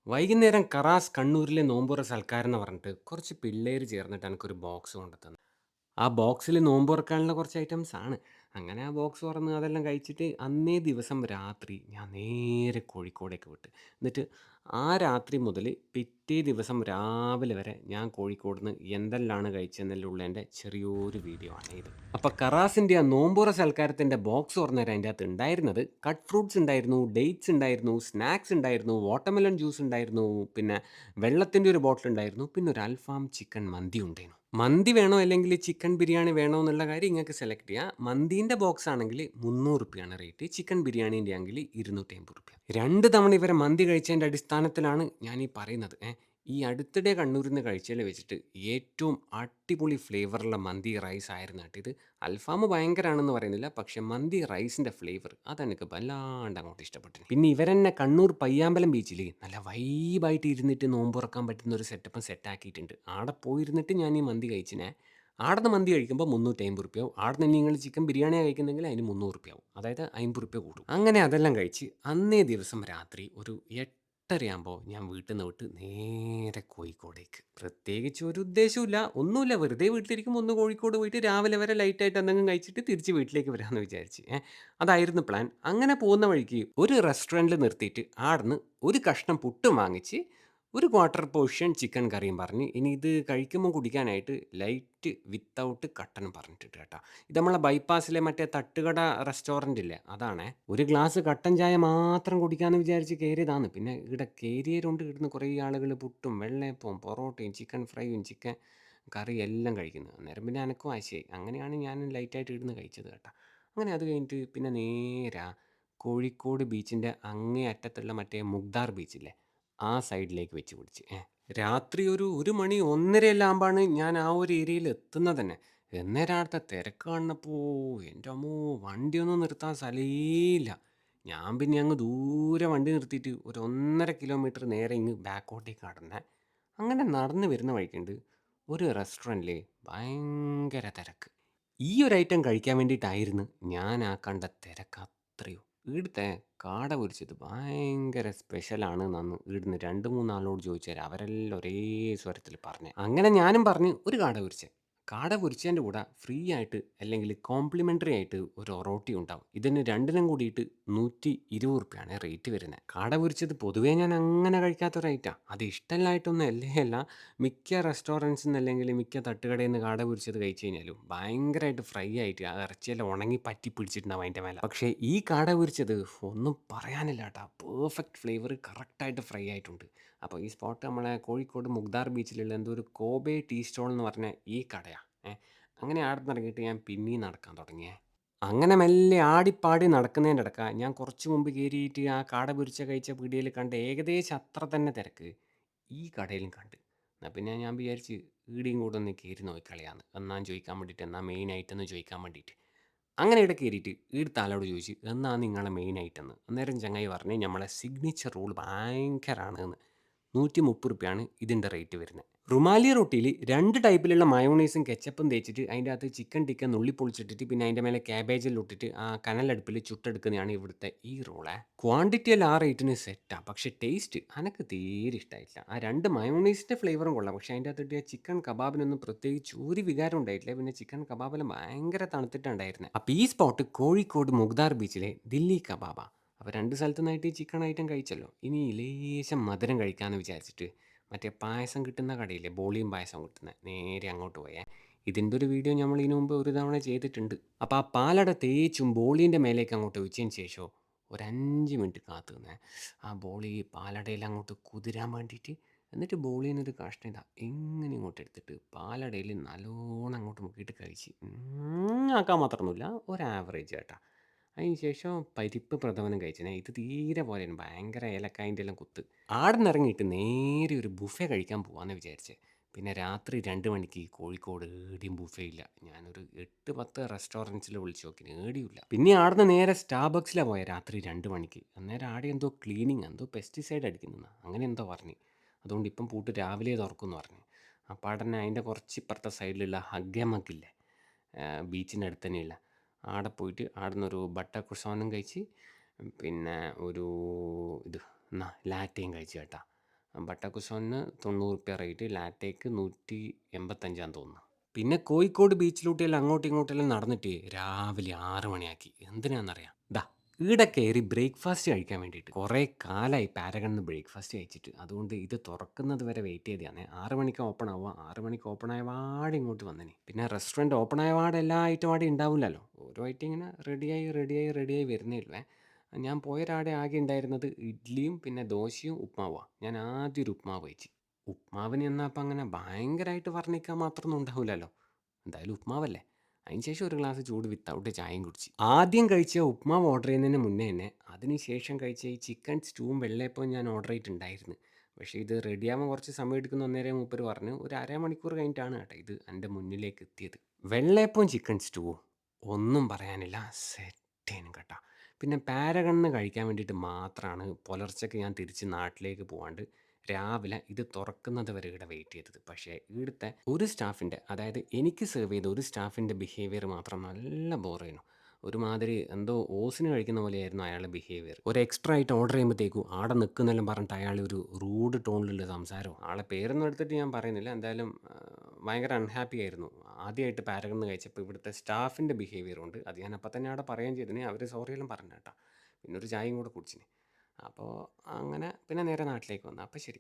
വൈകുന്നേരം കറാസ് കണ്ണൂരിലെ നോമ്പുറ സൽക്കാരം എന്ന് പറഞ്ഞിട്ട് കുറച്ച് പിള്ളേര് ചേർന്നിട്ട് എനിക്കൊരു ബോക്സ് കൊണ്ടു തന്നു. ആ ബോക്സിൽ നോമ്പ് തുറക്കാനുള്ള കുറച്ച് ഐറ്റംസ് ആണ്. അങ്ങനെ ആ ബോക്സ് തുറന്ന് അതെല്ലാം കഴിച്ചിട്ട് അന്നേ ദിവസം രാത്രി ഞാൻ നേരെ കോഴിക്കോടേക്ക് വിട്ട്. എന്നിട്ട് ആ രാത്രി മുതൽ പിറ്റേ ദിവസം രാവിലെ വരെ ഞാൻ കോഴിക്കോട് നിന്ന് എന്തെല്ലാണ് കഴിച്ചതെന്നെല്ലാം ഉള്ളതിൻ്റെ ചെറിയൊരു വീഡിയോ ആണ് ഇത്. അപ്പോൾ കറാസിൻ്റെ ആ നോമ്പുറ സൽക്കാരത്തിൻ്റെ ബോക്സ് തുറന്നേരം അതിൻ്റെ അകത്ത് ഉണ്ടായിരുന്നത് കട്ട് ഫ്രൂട്ട്സ് ഉണ്ടായിരുന്നു, ഡേറ്റ്സ് ഉണ്ടായിരുന്നു, സ്നാക്സ് ഉണ്ടായിരുന്നു, വാട്ടർമെലൺ ജ്യൂസ് ഉണ്ടായിരുന്നു, പിന്നെ വെള്ളത്തിൻ്റെ ഒരു ബോട്ടിൽ ഉണ്ടായിരുന്നു, പിന്നെ ഒരു അൽഫാം ചിക്കൻ മന്തി ഉണ്ടായിരുന്നു. മന്തി വേണോ അല്ലെങ്കിൽ ചിക്കൻ ബിരിയാണി വേണോ എന്നുള്ള കാര്യം നിങ്ങൾക്ക് സെലക്ട് ചെയ്യാം. മന്തീൻ്റെ ബോക്സ് ആണെങ്കിൽ 300 റുപ്യാണ് റേറ്റ്, ചിക്കൻ ബിരിയാണീൻ്റെ ആണെങ്കിൽ 250 റുപ്യ. 2 തവണ ഇവരെ മന്തി കഴിച്ചതിൻ്റെ അടിസ്ഥാനത്തിലാണ് ഞാൻ ഈ പറയുന്നത്. ഈ അടുത്തിടെ കണ്ണൂരിൽ നിന്ന് കഴിച്ചതിൽ വെച്ചിട്ട് ഏറ്റവും അടിപൊളി ഫ്ലേവറുള്ള മന്തി റൈസ് ആയിരുന്നു കേട്ടോ ഇത്. അൽഫാം ഭയങ്കരമാണെന്ന് പറയുന്നില്ല, പക്ഷെ മന്തി റൈസിൻ്റെ ഫ്ലേവർ അതെനിക്ക് വല്ലാണ്ട് അങ്ങോട്ട് ഇഷ്ടപ്പെട്ടു. പിന്നെ ഇവരെന്നെ കണ്ണൂർ പയ്യാമ്പലം ബീച്ചിൽ നല്ല വൈബായിട്ട് ഇരുന്നിട്ട് നോമ്പ് തുറക്കാൻ പറ്റുന്ന ഒരു സെറ്റപ്പും സെറ്റാക്കിയിട്ടുണ്ട്. ആടെ പോയിരുന്നിട്ട് ഞാൻ ഈ മന്തി കഴിച്ചിനെ. ആടുന്ന് മന്തി കഴിക്കുമ്പോൾ 350 റുപ്യാവും. ആടുന്ന് നിങ്ങൾ ചിക്കൻ ബിരിയാണിയാണ് കഴിക്കുന്നെങ്കിൽ അതിന് 300 റുപ്യാവും. അതായത് 50 റുപ്യ കൂടും. അങ്ങനെ അതെല്ലാം കഴിച്ച് അന്നേ ദിവസം രാത്രി ഒരു 8:30 ഞാൻ വീട്ടിൽ നിന്ന് വിട്ട് നേരെ കോഴിക്കോടേക്ക്. പ്രത്യേകിച്ച് ഒരു ഉദ്ദേശമില്ല, ഒന്നുമില്ല. വെറുതെ വീട്ടിലിരിക്കുമ്പോൾ ഒന്ന് കോഴിക്കോട് പോയിട്ട് രാവിലെ വരെ ലൈറ്റായിട്ട് എന്തെങ്കിലും കഴിച്ചിട്ട് തിരിച്ച് വീട്ടിലേക്ക് വരാമെന്ന് വിചാരിച്ച്. അതായിരുന്നു പ്ലാൻ. അങ്ങനെ പോകുന്ന വഴിക്ക് ഒരു റെസ്റ്റോറൻറ്റിൽ നിർത്തിയിട്ട് ആടുന്ന് ഒരു കഷ്ണം പുട്ടും വാങ്ങിച്ച് ഒരു ക്വാർട്ടർ പോർഷൻ ചിക്കൻ കറിയും പറഞ്ഞ് ഇനി ഇത് കഴിക്കുമ്പോൾ കുടിക്കാനായിട്ട് ലൈറ്റ് വിത്തൗട്ട് കട്ടനും പറഞ്ഞിട്ടുണ്ട് കേട്ടോ. ഇത് നമ്മളെ ബൈപ്പാസിലെ മറ്റേ തട്ടുകട റെസ്റ്റോറൻ്റ് ഇല്ലേ, അതാണേ. ഒരു ഗ്ലാസ് കട്ടൻ ചായ മാത്രം കുടിക്കാമെന്ന് വിചാരിച്ച് കയറിയതാണ്. പിന്നെ ഇവിടെ കയറിയതുകൊണ്ട് ഇവിടുന്ന് കുറേ ആളുകൾ പുട്ടും വെള്ളയപ്പവും പൊറോട്ടയും ചിക്കൻ ഫ്രൈയും ചിക്കൻ കറി എല്ലാം കഴിക്കുന്നു. അന്നേരം പിന്നെ എനക്കും ആശയായി. അങ്ങനെയാണ് ഞാൻ ലൈറ്റായിട്ട് ഇവിടുന്ന് കഴിച്ചത് കേട്ടോ. അങ്ങനെ അത് കഴിഞ്ഞിട്ട് പിന്നെ നേരെ കോഴിക്കോട് ബീച്ചിൻ്റെ അങ്ങേ അറ്റത്തുള്ള മറ്റേ മുഗ്ദാർ ബീച്ചില്ലേ, ആ സൈഡിലേക്ക് വെച്ച് പിടിച്ച്. രാത്രി ഒരു മണി 1:30 ആകുമ്പോഴാണ് ഞാൻ ആ ഒരു ഏരിയയിൽ എത്തുന്നത് തന്നെ. അന്നേരം അവിടുത്തെ തിരക്ക് കാണുന്നപ്പോൾ എൻ്റെ അമ്മോ, വണ്ടിയൊന്നും നിർത്താൻ സ്ഥലമില്ല. ഞാൻ പിന്നെ അങ്ങ് ദൂരെ വണ്ടി നിർത്തിയിട്ട് ഒരു 1.5 കിലോമീറ്റർ നേരെ ഇങ്ങ് ബാക്കോട്ടേക്ക് നടന്നേ. അങ്ങനെ നടന്ന് വരുന്ന വഴിക്കുണ്ട് ഒരു റെസ്റ്റോറൻറ്റിൽ ഭയങ്കര തിരക്ക്. ഈ ഒരു ഐറ്റം കഴിക്കാൻ വേണ്ടിയിട്ടായിരുന്നു ഞാൻ ആ കണ്ട തിരക്ക് അത്രയും. ഇവിടുത്തെ കാട പൊരിച്ചത് ഭയങ്കര സ്പെഷ്യലാണ് എന്നാണ് ഇവിടുന്ന് 2-3 ആളോട് ചോദിച്ചാൽ അവരെല്ലാം ഒരേ സ്വരത്തിൽ പറഞ്ഞു. അങ്ങനെ ഞാനും പറഞ്ഞ് ഒരു കാട പൊരിച്ചത്. കാട പൊരിച്ചതിൻ്റെ കൂടെ ഫ്രീ ആയിട്ട് അല്ലെങ്കിൽ കോംപ്ലിമെൻ്ററി ആയിട്ട് ഒരു ഒറോട്ടി ഉണ്ടാവും. ഇതിന് രണ്ടിനും കൂടിയിട്ട് 120 റുപ്യാണ് റേറ്റ് വരുന്നത്. കാട പൊരിച്ചത് പൊതുവേ ഞാൻ അങ്ങനെ കഴിക്കാത്തൊരു ഐറ്റമാണ്. അത് ഇഷ്ടമല്ലായിട്ടൊന്നും അല്ല. മിക്ക റെസ്റ്റോറൻറ്റ്സിൽ നിന്ന് അല്ലെങ്കിൽ മിക്ക തട്ടുകടയിൽ നിന്ന് കാട പൊരിച്ചത് കഴിച്ച് കഴിഞ്ഞാലും ഭയങ്കരമായിട്ട് ഫ്രൈ ആയിട്ട് ആ ഇറച്ചിയെല്ലാം ഉണങ്ങി പറ്റി പിടിച്ചിട്ടുണ്ടാവും അതിൻ്റെ മേലെ. പക്ഷേ ഈ കാട പൊരിച്ചത് ഒന്നും പറയാനില്ല കേട്ടോ. പെർഫെക്റ്റ് ഫ്ലേവർ, കറക്റ്റായിട്ട് ഫ്രൈ ആയിട്ടുണ്ട്. അപ്പോൾ ഈ സ്പോട്ട് നമ്മളെ കോഴിക്കോട് മുഗ്ദാർ ബീച്ചിലുള്ള എന്തോ ഒരു കോബെ ടീ സ്റ്റോൾ എന്ന് പറഞ്ഞ ഈ കടയാണ്. അങ്ങനെ ആടെ ഇറങ്ങിയിട്ട് ഞാൻ പിന്നെയും നടക്കാൻ തുടങ്ങിയേ. അങ്ങനെ മെല്ലെ ആടിപ്പാടി നടക്കുന്നതിൻ്റെ ഇടയ്ക്ക് ഞാൻ കുറച്ച് മുമ്പ് കയറിയിട്ട് ആ കാട പൊരിച്ച കഴിച്ച പീടികയിൽ കണ്ട ഏകദേശം അത്ര തന്നെ തിരക്ക് ഈ കടയിലും കണ്ട്. എന്നാൽ പിന്നെ ഞാൻ വിചാരിച്ച് ഈടെയും കൂടെ ഒന്ന് കയറി നോക്കിക്കളയാന്ന് എന്നാന്ന് ചോദിക്കാൻ വേണ്ടിയിട്ട്, എന്നാ മെയിൻ ഐറ്റം ചോദിക്കാൻ വേണ്ടിയിട്ട്. അങ്ങനെ ഇവിടെ കയറിയിട്ട് ഈടുത്തെ ആളോട് ചോദിച്ചു എന്നാ നിങ്ങളെ മെയിൻ ഐറ്റം എന്ന്. അന്നേരം ചങ്ങായി പറഞ്ഞ് നമ്മളെ സിഗ്നേച്ചർ റോൾ ഭയങ്കരമാണ് എന്ന്. 130 റുപ്യാണ് ഇതിൻ്റെ റേറ്റ് വരുന്നത്. റുമാലി റൊട്ടിയിൽ 2 ടൈപ്പിലുള്ള മയോണൈസും കെച്ചപ്പും തേച്ചിട്ട് അതിൻ്റെ അകത്ത് ചിക്കൻ ടിക്ക നുള്ളി പൊളിച്ചിട്ടിട്ട് പിന്നെ അതിൻ്റെ മേലെ ക്യാബേജെല്ലാം ഇട്ടിട്ട് ആ കനലടുപ്പിൽ ചുട്ടെടുക്കുന്നതാണ് ഇവിടുത്തെ ഈ റോളെ. ക്വാണ്ടിറ്റി എല്ലാം ആ റേറ്റിന് സെറ്റാണ്, പക്ഷേ ടേസ്റ്റ് എനിക്ക് തീരെ ഇഷ്ടമായിട്ടില്ല. ആ 2 മയോണൈസിൻ്റെ ഫ്ലേവറും കൊള്ളാം, പക്ഷേ അതിൻ്റെ അകത്തിട്ട് ചിക്കൻ കബാബിനൊന്നും പ്രത്യേകിച്ച് ഒരു വികാരം ഉണ്ടായിട്ടില്ല. പിന്നെ ചിക്കൻ കബാബെല്ലാം ഭയങ്കര തണുത്തിട്ടുണ്ടായിരുന്നത്. അപ്പോൾ ഈ സ്പോട്ട് കോഴിക്കോട് മുഗ്ദാർ ബീച്ചിലെ ദില്ലി കബാബ. അപ്പോൾ 2 സ്ഥലത്തു നിന്നായിട്ട് ഈ ചിക്കൻ ഐറ്റം കഴിച്ചല്ലോ. ഇനി ലേശം മധുരം കഴിക്കാമെന്ന് വിചാരിച്ചിട്ട് മറ്റേ പായസം കിട്ടുന്ന കടയില്ലേ, ബോളിയും പായസം കിട്ടുന്ന, നേരെ അങ്ങോട്ട് പോയേ. ഇതിൻ്റെ ഒരു വീഡിയോ നമ്മൾ ഇതിനു മുമ്പ് ഒരു തവണ ചെയ്തിട്ടുണ്ട്. അപ്പോൾ ആ പാലട തേച്ചും ബോളീൻ്റെ മേലേക്ക് അങ്ങോട്ട് ഒഴിച്ചതിന് ശേഷം ഒരു 5 മിനിറ്റ് കാത്തു നിന്നേ ആ ബോളി പാലടയിൽ അങ്ങോട്ട് കുതിരാൻ വേണ്ടിയിട്ട്. എന്നിട്ട് ബോളിയിൽ നിന്നൊരു കഷ്ണം ഇതാ എങ്ങനെ ഇങ്ങോട്ട് എടുത്തിട്ട് പാലടയിൽ നല്ലോണം അങ്ങോട്ട് മുക്കിയിട്ട് കഴിച്ച്. ആക്കാൻ മാത്രമൊന്നുമില്ല, ഒരു ആവറേജ് കേട്ടോ. അതിന് ശേഷം പരിപ്പ് പ്രഥമനും കഴിച്ചേ. ഇത് തീരെ പോലെയാണ്, ഭയങ്കര ഏലക്കായൻ്റെ എല്ലാം കുത്ത്. ആടെ ഇറങ്ങിയിട്ട് നേരെ ഒരു ബുഫേ കഴിക്കാൻ പോകാമെന്ന് വിചാരിച്ചേ. പിന്നെ രാത്രി 2 മണിക്ക് കോഴിക്കോട് ഏടിയും ബുഫേ ഇല്ല. ഞാനൊരു 8-10 റെസ്റ്റോറൻറ്റ്സിൽ വിളിച്ച് നോക്കി, ഏടിയുമില്ല. പിന്നെ ആടുന്ന് നേരെ സ്റ്റാർബക്സിലാണ് പോയത് രാത്രി 2 മണിക്ക്. അന്നേരം ആടെ എന്തോ ക്ലീനിങ് എന്തോ പെസ്റ്റിസൈഡ് അടിക്കുന്ന അങ്ങനെ എന്തോ പറഞ്ഞു. അതുകൊണ്ട് ഇപ്പം പൂട്ട് രാവിലെ തുറക്കുമെന്ന് പറഞ്ഞു. അപ്പോൾ ആടന്നെ അതിൻ്റെ കുറച്ച് ഇപ്പുറത്തെ സൈഡിലുള്ള ഹഗ്ഗമക്കില്ലേ, ബീച്ചിൻ്റെ അടുത്ത് തന്നെയുള്ള ആടെ പോയിട്ട് ആടുന്നൊരു ബട്ടർ ക്രുസോനും കഴിച്ച് പിന്നെ ഒരു ഇത് ലാറ്റയും കഴിച്ച് കേട്ടാ. ബട്ടർ കുസോണിന് 90 റേറ്റ്, ലാറ്റയ്ക്ക് 185 തോന്നുന്നു. പിന്നെ കോഴിക്കോട് ബീച്ചിലൂട്ടിയെല്ലാം അങ്ങോട്ടും ഇങ്ങോട്ടെല്ലാം നടന്നിട്ട് രാവിലെ 6 മണിയാക്കി. എന്തിനാണെന്നറിയാം? ദാ ഈടെ കയറി ബ്രേക്ക്ഫാസ്റ്റ് കഴിക്കാൻ വേണ്ടിയിട്ട്. കുറേ കാലമായി പാരഗണിന്ന് ബ്രേക്ക്ഫാസ്റ്റ് കഴിച്ചിട്ട്. അതുകൊണ്ട് ഇത് തുറക്കുന്നത് വരെ വെയിറ്റ് ചെയ്തതാണ്. 6 മണിക്ക് ഓപ്പൺ ആവുക. 6 മണിക്ക് ഓപ്പൺ ആയപാടെ ഇങ്ങോട്ട് വന്നേനെ. പിന്നെ റെസ്റ്റോറൻറ്റ് ഓപ്പൺ ആയപാടെ എല്ലാ ഐറ്റം അവിടെ ഉണ്ടാവില്ലല്ലോ. ഓരോ ഐറ്റം ഇങ്ങനെ റെഡിയായി വരുന്നേ ഉള്ളൂ. ഞാൻ പോയൊരാടെ ആകെ ഉണ്ടായിരുന്നത് ഇഡ്ഡലിയും പിന്നെ ദോശയും ഉപ്മാവുമാണ്. ഞാൻ ആദ്യം ഒരു ഉപ്മാവ് കഴിച്ചു. ഉപ്മാവിന് എന്നാൽ അപ്പം അങ്ങനെ ഭയങ്കരമായിട്ട് വർണ്ണിക്കാൻ മാത്രമൊന്നും ഉണ്ടാവില്ലല്ലോ. എന്തായാലും ഉപ്മാവല്ലേ. അതിന് ശേഷം ഒരു ഗ്ലാസ് ചൂട് വിത്തൗട്ട് ചായയും കുടിച്ച്. ആദ്യം കഴിച്ച ഉപ്മാവ് ഓർഡർ ചെയ്യുന്നതിന് മുന്നേ തന്നെ അതിന് ശേഷം കഴിച്ച ഈ ചിക്കൻ സ്റ്റൂവും വെള്ളയപ്പവും ഞാൻ ഓർഡർ ചെയ്തിട്ടുണ്ടായിരുന്നു. പക്ഷേ ഇത് റെഡിയാവാൻ കുറച്ച് സമയം എടുക്കുന്ന അന്നേരം മൂപ്പര് പറഞ്ഞു ഒരു അരമണിക്കൂർ കഴിഞ്ഞിട്ടാണ് കേട്ടോ ഇത് എൻ്റെ മുന്നിലേക്ക് എത്തിയത്. വെള്ളയപ്പവും ചിക്കൻ സ്റ്റൂവും ഒന്നും പറയാനില്ല, സെറ്റേനും കേട്ടോ. പിന്നെ പാരഗണിന് കഴിക്കാൻ വേണ്ടിയിട്ട് മാത്രമാണ് പുലർച്ചയ്ക്ക് ഞാൻ തിരിച്ച് നാട്ടിലേക്ക് പോകാണ്ട് രാവിലെ ഇത് തുറക്കുന്നത് വരെ ഇവിടെ വെയിറ്റ് ചെയ്തത്. പക്ഷേ ഇവിടുത്തെ ഒരു സ്റ്റാഫിൻ്റെ, അതായത് എനിക്ക് സെർവ് ചെയ്ത ഒരു സ്റ്റാഫിൻ്റെ ബിഹേവിയർ മാത്രം നല്ല ബോറായിരുന്നു. ഒരുമാതിരി എന്തോ ഓസിന് കഴിക്കുന്ന പോലെയായിരുന്നു അയാളുടെ ബിഹേവിയർ. ഒരു എക്സ്ട്രാ ആയിട്ട് ഓർഡർ ചെയ്യുമ്പോഴത്തേക്കും ആടെ നിൽക്കുന്നെല്ലാം പറഞ്ഞിട്ട് അയാൾ ഒരു റൂഡ് ടോണിലുള്ള സംസാരവും. ആളെ പേരൊന്നും എടുത്തിട്ട് ഞാൻ പറയുന്നില്ല. എന്തായാലും ഭയങ്കര അൺഹാപ്പി ആയിരുന്നു. ആദ്യമായിട്ട് പാരഗണിന്ന് കഴിച്ചപ്പോൾ ഇവിടുത്തെ സ്റ്റാഫിൻ്റെ ബിഹേവിയർ ഉണ്ട്. അത് ഞാൻ അപ്പം തന്നെ അവിടെ പറയുകയും ചെയ്തിന്. അവർ സോറിയെല്ലാം പറഞ്ഞു കേട്ടോ. പിന്നെ ഒരു ചായയും കൂടെ കുടിച്ചിന്. അപ്പോൾ അങ്ങനെ പിന്നെ നേരെ നാട്ടിലേക്ക് വന്നു. അപ്പോൾ ശരി.